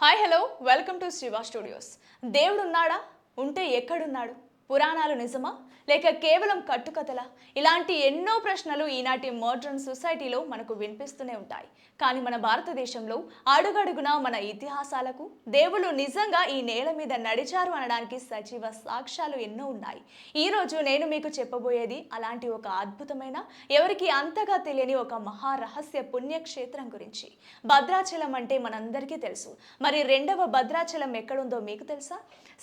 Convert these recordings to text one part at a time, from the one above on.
Hi hello welcome to Shiva studios. దేవుడు ఉన్నాడా? ఉంటే ఎక్కడున్నాడు? పురాణాలు నిజమా లేక కేవలం కట్టుకథలా? ఇలాంటి ఎన్నో ప్రశ్నలు ఈనాటి మోడ్రన్ సొసైటీలో మనకు వినిపిస్తూనే ఉంటాయి. కానీ మన భారతదేశంలో అడుగడుగునా మన ఇతిహాసాలకు దేవుళ్ళు నిజంగా ఈ నేల మీద నడిచారు అనడానికి సజీవ సాక్ష్యాలు ఎన్నో ఉన్నాయి. ఈ రోజు నేను మీకు చెప్పబోయేది అలాంటి ఒక అద్భుతమైన, ఎవరికి అంతగా తెలియని ఒక మహారహస్య పుణ్యక్షేత్రం గురించి. భద్రాచలం అంటే మనందరికీ తెలుసు. మరి రెండవ భద్రాచలం ఎక్కడుందో మీకు తెలుసా?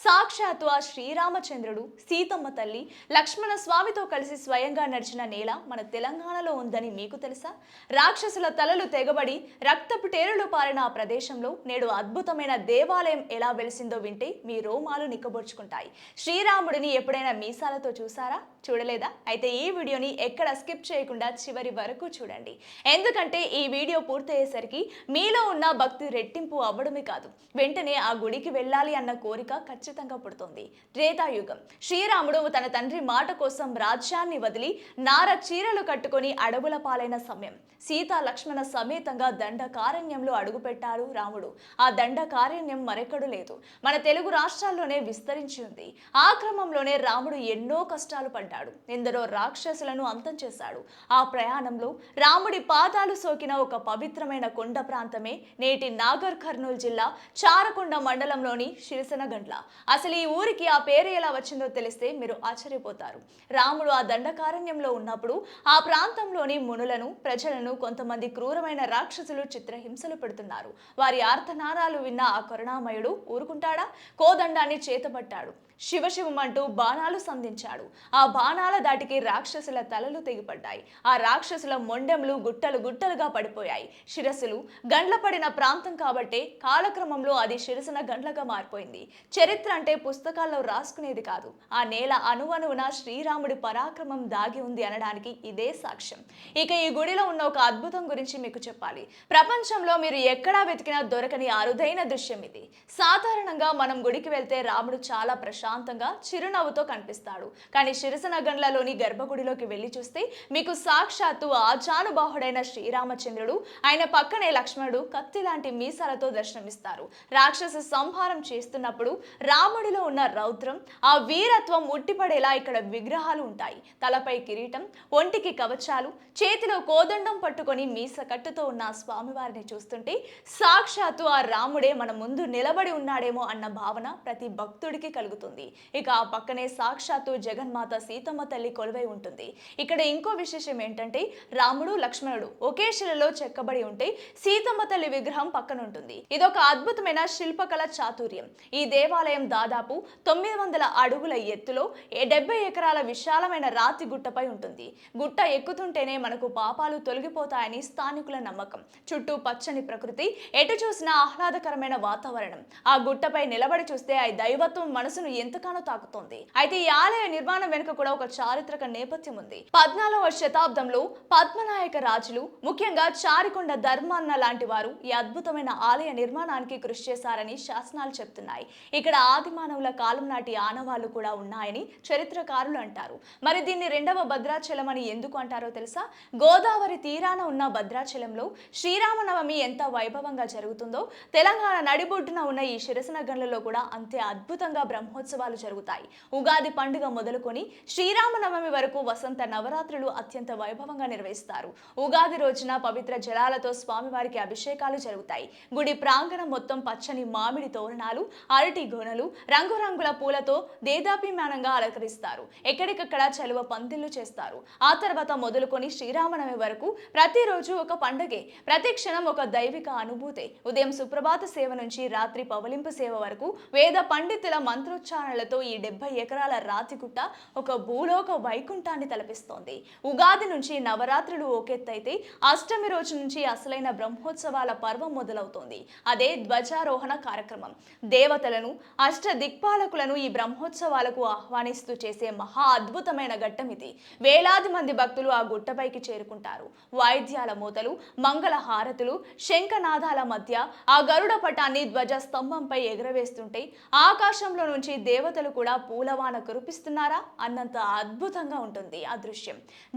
సాక్షాత్తు ఆ శ్రీరామచంద్రుడు, సీతమ్మ తల్లి, లక్ష్మణ స్వామితో కలిసి స్వయంగా నడిచిన నేల మన తెలంగాణలో ఉందని మీకు తెలుసా? రాక్షసుల తలలు తెగబడి రక్తపు టేరులు పారిన ఆ ప్రదేశంలో నేడు అద్భుతమైన దేవాలయం ఎలా వెలిసిందో వింటే మీ రోమాలు నిక్కబొడుచుకుంటాయి. శ్రీరాముడిని ఎప్పుడైనా మీసాలతో చూసారా? చూడలేదా? అయితే ఈ వీడియోని ఎక్కడ స్కిప్ చేయకుండా చివరి వరకు చూడండి. ఎందుకంటే ఈ వీడియో పూర్తయ్యేసరికి మీలో ఉన్న భక్తి రెట్టింపు అవ్వడమే కాదు, వెంటనే ఆ గుడికి వెళ్ళాలి అన్న కోరిక ఖచ్చితంగా పుడుతుంది. త్రేతాయుగం. శ్రీరాముడు తన తండ్రి మాట కోసం రాజ్యాన్ని వదిలి నార చీరలు కట్టుకొని అడవుల పాలైన సమయం. సీతా లక్ష్మణ సమేతంగా దండకారణ్యంలో అడుగుపెట్టారు రాముడు. ఆ దండకారణ్యం మరెక్కడు లేదు, మన తెలుగు రాష్ట్రాల్లోనే విస్తరించి ఉంది. ఆ క్రమంలోనే రాముడు ఎన్నో కష్టాలు పడ్డాడు, ఎందరో రాక్షసులను అంతం చేశాడు. ఆ ప్రయాణంలో రాముడి పాదాలు సోకిన ఒక పవిత్రమైన కొండ ప్రాంతమే నేటి నాగర్ కర్నూలు జిల్లా చారకొండ మండలంలోని శిరసనగండ్ల. అసలు ఈ ఊరికి ఆ పేరు ఎలా వచ్చిందో తెలిస్తే మీరు ఆశ్చర్యపోతారు. రాముడు ఆ దండకారణ్యంలో ఉన్నప్పుడు ఆ ప్రాంతంలోని మునులను, ప్రజలను కొంతమంది క్రూరమైన రాక్షసులు చిత్రహింసలు పెడుతున్నారు. వారి ఆర్తనాదాలు విన్న ఆ కరుణామయుడు ఊరుకుంటాడా? కోదండాన్ని చేతబట్టాడు, శివశివమంటూ బాణాలు సంధించాడు. ఆ బాణాల దాటికి రాక్షసుల తలలు తెగిపడ్డాయి. ఆ రాక్షసుల మొండెములు గుట్టలు గుట్టలుగా పడిపోయాయి. శిరస్సులు గండ్ల పడిన ప్రాంతం కాబట్టే కాలక్రమంలో అది శిరసన గండ్లగా మారిపోయింది. చరిత్ర అంటే పుస్తకాల్లో రాసుకునేది కాదు, ఆ నేల అణువణువున శ్రీరాముడి పరాక్రమం దాగి ఉంది అనడానికి ఇదే సాక్ష్యం. ఇక ఈ గుడిలో ఉన్న ఒక అద్భుతం గురించి మీకు చెప్పాలి. ప్రపంచంలో మీరు ఎక్కడా వెతికినా దొరకని అరుదైన దృశ్యం ఇది. సాధారణంగా మనం గుడికి వెళ్తే రాముడు చాలా ప్రశాంతంగా చిరునవ్వుతో కనిపిస్తాడు. కానీ శిరసనగండ్లలోని గర్భగుడిలోకి వెళ్లి చూస్తే మీకు సాక్షాత్తు ఆజానుబాహుడైన శ్రీరామచంద్రుడు, ఆయన పక్కనే లక్ష్మణుడు కత్తి లాంటి మీసాలతో దర్శనమిస్తారు. రాక్షస సంహారం చేస్తున్నప్పుడు రాముడిలో ఉన్న రౌద్రం, ఆ వీరత్వం ఉట్టిపడేలా ఇక్కడ విగ్రహాలు ఉంటాయి. తలపై కిరీటం, ఒంటికి కవచాలు, చేతిలో కోదండం పట్టుకొని మీస కట్టుతో ఉన్న స్వామివారిని చూస్తుంటే సాక్షాత్తు ఆ రాముడే మన ముందు నిలబడి ఉన్నాడేమో అన్న భావన ప్రతి భక్తుడికి కలుగుతుంది. ఇక ఆ పక్కనే సాక్షాత్తు జగన్మాత సీతమ్మ తల్లి కొలువై ఉంటుంది. ఇక్కడ ఇంకో విశేషం ఏంటంటే రాముడు, లక్ష్మణుడు ఒకే శిలలో చెక్కబడి ఉంటే సీతమ్మ తల్లి విగ్రహం పక్కన ఉంటుంది. ఇదొక అద్భుతమైన శిల్పకళ చాతుర్యం. ఈ దేవాలయం దాదాపు 900 అడుగుల ఎత్తులో 70 ఎకరాల విశాలమైన రాతి గుట్టపై ఉంటుంది. గుట్ట ఎక్కుతుంటేనే మనకు పాపాలు తొలగిపోతాయని స్థానికుల నమ్మకం. చుట్టూ పచ్చని ప్రకృతి, ఎటు చూసినా ఆహ్లాదకరమైన వాతావరణం. ఆ గుట్టపై నిలబడి చూస్తే ఆ దైవత్వం మనసును ఎంతగానో తాకుతోంది. అయితే ఈ ఆలయ నిర్మాణం వెనుక కూడా ఒక చారిత్రక నేపథ్యం ఉంది. 14వ శతాబ్దంలో పద్మనాయక రాజులు, ముఖ్యంగా చారికొండ ధర్మన్న లాంటి వారు ఈ అద్భుతమైన ఆలయ నిర్మాణానికి కృషి చేశారని శాసనాలు చెప్తున్నాయి. ఇక్కడ ఆదిమానవుల కాలం నాటి ఆనవాళ్లు కూడా ఉన్నాయని చరిత్రకారులు అంటారు. మరి దీన్ని రెండవ భద్రాచలం అని ఎందుకు అంటారో తెలుసా? గోదావరి తీరాన ఉన్న భద్రాచలంలో శ్రీరామనవమి ఎంత వైభవంగా జరుగుతుందో తెలంగాణ నడిబొడ్డున ఉన్న ఈ శిరసనగండ్లలో కూడా అంతే అద్భుతంగా బ్రహ్మోత్సవాలు జరుగుతాయి. ఉగాది పండుగ మొదలుకొని శ్రీరామనవమి వరకు వసంత నవరాత్రులు అత్యంత వైభవంగా నిర్వహిస్తారు. ఉగాది రోజున పవిత్ర జలాలతో స్వామివారికి అభిషేకాలు జరుగుతాయి. గుడి ప్రాంగణం మొత్తం పచ్చని మామిడి తోరణాలు, అరటి గోనలు, రంగురంగుల పూలతో దేదాభిమానంగా అలంకరిస్తారు. ఎక్కడికక్కడ చలువ పందిళ్లు చేస్తారు. ఆ తర్వాత మొదలుకొని శ్రీరామనవమి వరకు ప్రతిరోజు ఒక పండుగే, ప్రతి క్షణం ఒక దైవిక అనుభూతే. ఉదయం సుప్రభాత సేవ నుంచి రాత్రి పవలింపు సేవ వరకు వేద పండితుల మంత్రోచ్చారణలతో ఈ 70 ఎకరాల రాతిగుట్ట ఒక భూలోక వైకుంఠాన్ని తలపిస్తోంది. ఉగాది నుంచి నవరాత్రులు ఒకెత్తైతే అష్టమి రోజు నుంచి అసలైన బ్రహ్మోత్సవాల పర్వం మొదలవుతోంది. అదే ధ్వజారోహణ కార్యక్రమం. దేవతలను, అష్ట దిక్పాలకులను ఈ బ్రహ్మోత్సవాలకు ఆహ్వానిస్తూ చేసే మహా అద్భుతమైన ఘట్టం ఇది. వేలాది మంది భక్తులు ఆ గుట్టపైకి చేరుకుంటారు. వాయిద్యాల మోతలు, మంగళ హారతులు, శంఖనాదాల మధ్య ఆ గరుడ పటాన్ని ధ్వజ స్తంభంపై ఎగరవేస్తుంటే ఆకాశంలో నుంచి దేవతలు కూడా పూలవాన కురిపిస్తున్నారా అన్నంత అద్భుతంగా ఉంటుంది ఆ దృశ్యం.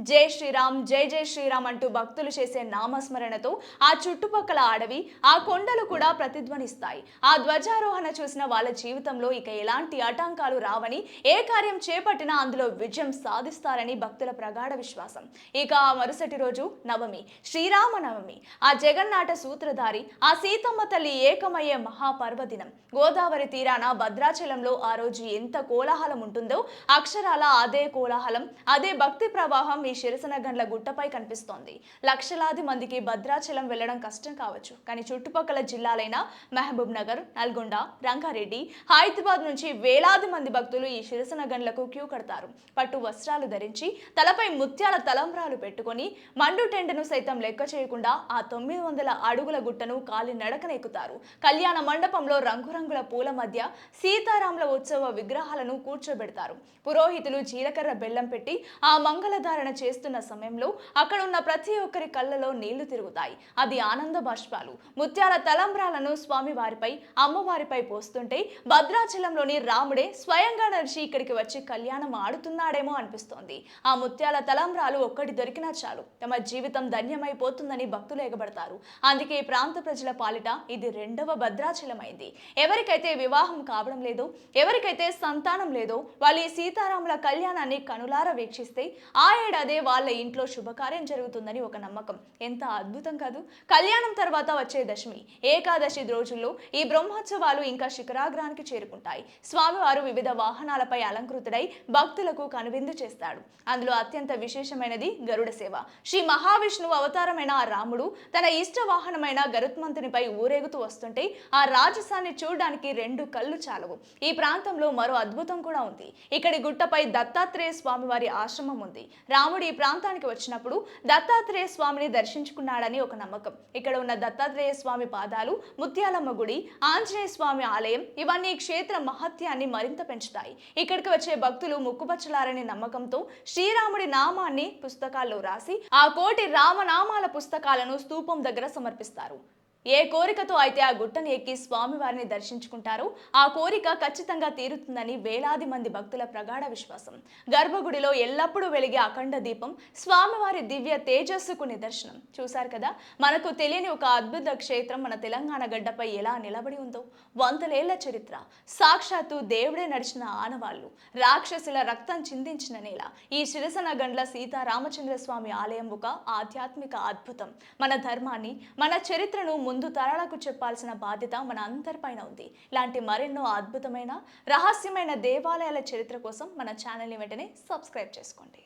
జై జై శ్రీరామ్ అంటూ భక్తులు చేసే నామస్మరణతో ఆ చుట్టుపక్కల అడవి, ఆ కొండలు కూడా ప్రతిధ్వనిస్తాయి. ఆ ధ్వజారోహణ చూసిన వాళ్ళ జీవితంలో ఇక ఎలాంటి ఆటంకాలు రావని, ఏ కార్యం చేపట్టినా అందులో విజయం సాధిస్తారని భక్తుల ప్రగాఢ విశ్వాసం. ఇక ఆ మరుసటి రోజు నవమి, శ్రీరామనవమి. ఆ జగన్నాట సూత్రధారి, ఆ సీతమ్మ తల్లి ఏకమయ్యే మహాపర్వదినం. గోదావరి తీరాన భద్రాచలంలో ఆ రోజు ఎంత కోలాహలం ఉంటుందో అక్షరాల అదే కోలాహలం, అదే భక్తి ప్రవాహం ఈ శిరసనగండ్ల గుట్టపై కనిపిస్తోంది. లక్షలాది మందికి భద్రాచలం వెళ్లడం కష్టం కావచ్చు, కానీ చుట్టుపక్కల జిల్లాలైన మహబూబ్ నగర్, నల్గొండ, రంగారెడ్డి, హైదరాబాద్ నుంచి వేలాది మంది భక్తులు ఈ శిరసనగండ్లకు క్యూ కడతారు. పట్టు వస్త్రాలు ధరించి, తలపై ముత్యాల తలంబ్రాలు పెట్టుకొని, మండు టెంటను సైతం లెక్క చేయకుండా ఆ 900 అడుగుల గుట్టను కాలి నడకన ఎక్కుతారు. కళ్యాణ మండపంలో రంగురంగుల పూల మధ్య సీతారాముల ఉత్సవ విగ్రహాలను కూర్చోబెడతారు. పురోహితులు జీలకర్ర బెల్లం పెట్టి ఆ మంగళధారణ చేస్తున్న సమయంలో అక్కడ ఉన్న ప్రతి ఒక్కరి కళ్ళలో నీళ్లు తిరుగుతాయి. అది ఆనంద బాష్పాలు. ముత్యాల తలంబ్రాలను స్వామి వారిపై, అమ్మవారిపై పోస్తుంటే భద్రాచలంలోని రాముడే స్వయంగా నడిచి ఇక్కడికి వచ్చి కళ్యాణం ఆడుతున్నాడేమో అనిపిస్తోంది. ఆ ముత్యాల తలంబ్రాలు ఒక్కటి దొరికినా చాలు, తమ జీవితం ధన్యమైపోతుందని భక్తులు ఎగబడతారు. అందుకే ఈ ప్రాంత ప్రజల పాలిట ఇది రెండవ భద్రాచలమైంది. ఎవరికైతే వివాహం కావడం లేదో, ఎవరికైతే సంతానం లేదో, వాళ్ళు ఈ సీతారాముల కళ్యాణాన్ని కనులారా వీక్షిస్తే ఆ ఏడాదే వాళ్ళ ఇంట్లో శుభకార్యం జరుగుతుందని ఒక నమ్మకం. ఎంత అద్భుతం కాదు? కళ్యాణం తర్వాత వచ్చే దశమి, ఏకాదశి రోజుల్లో ఈ బ్రహ్మోత్సవాలు ఇంకా శిఖరాగ్రానికి చేరుకుంటాయి. స్వామివారు వివిధ వాహనాలపై అలంకృతుడై భక్తులకు కనువిందు చేస్తాడు. అందులో అత్యంత విశేషమైనది గరుడ సేవ. శ్రీ మహావిష్ణువు అవతారమైన ఆ రాముడు తన ఇష్ట వాహనమైన గరుత్మంతునిపై ఊరేగుతూ వస్తుంటే ఆ రాజసాన్ని చూడడానికి 2 కళ్ళు చాలవు. ఈ ప్రాంతంలో మరో అద్భుతం కూడా ఉంది. ఇక్కడి గుట్టపై దత్తాత్రేయ స్వామి వారి ఆశ్రమం ఉంది. రాముడు ఈ ప్రాంతానికి వచ్చినప్పుడు దత్తాత్రేయ స్వామిని దర్శించుకున్నాడని ఒక నమ్మకం. ఇక్కడ ఉన్న దత్తాత్రేయ స్వామి పాదాలు, ముత్యాలమ్మ గుడి, ఆంజనేయ స్వామి ఆలయం ఇవన్నీ క్షేత్ర మహత్యాన్ని మరింత పెంచుతాయి. ఇక్కడికి వచ్చే భక్తులు ముక్కుపచ్చలారనే నమ్మకంతో శ్రీరాముడి నామాన్ని పుస్తకాల్లో రాసి ఆ కోటి రామనామాల పుస్తకాలను స్తూపం దగ్గర సమర్పిస్తారు. ఏ కోరికతో అయితే ఆ గుట్టను ఎక్కి స్వామివారిని దర్శించుకుంటారో ఆ కోరిక ఖచ్చితంగా తీరుతుందని వేలాది మంది భక్తుల ప్రగాఢ విశ్వాసం. గర్భగుడిలో ఎల్లప్పుడూ వెలిగే అఖండ దీపం స్వామివారి దివ్య తేజస్సుకు నిదర్శనం. చూశారు కదా, మనకు తెలియని ఒక అద్భుత క్షేత్రం మన తెలంగాణ గడ్డపై ఎలా నిలబడి ఉందో. వందలేళ్ల చరిత్ర, సాక్షాత్తు దేవుడే నడిచిన ఆనవాళ్లు, రాక్షసుల రక్తం చిందించిన నేల. ఈ శిరసనగండ్ల సీతారామచంద్ర స్వామి ఆలయం ఒక ఆధ్యాత్మిక అద్భుతం. మన ధర్మాన్ని, మన చరిత్రను ముందు తరాలకు చెప్పాల్సిన బాధ్యత మన అందరిపైన ఉంది. ఇలాంటి మరెన్నో అద్భుతమైన, రహస్యమైన దేవాలయాల చరిత్ర కోసం మన ఛానల్ని వెంటనే సబ్స్క్రైబ్ చేసుకోండి.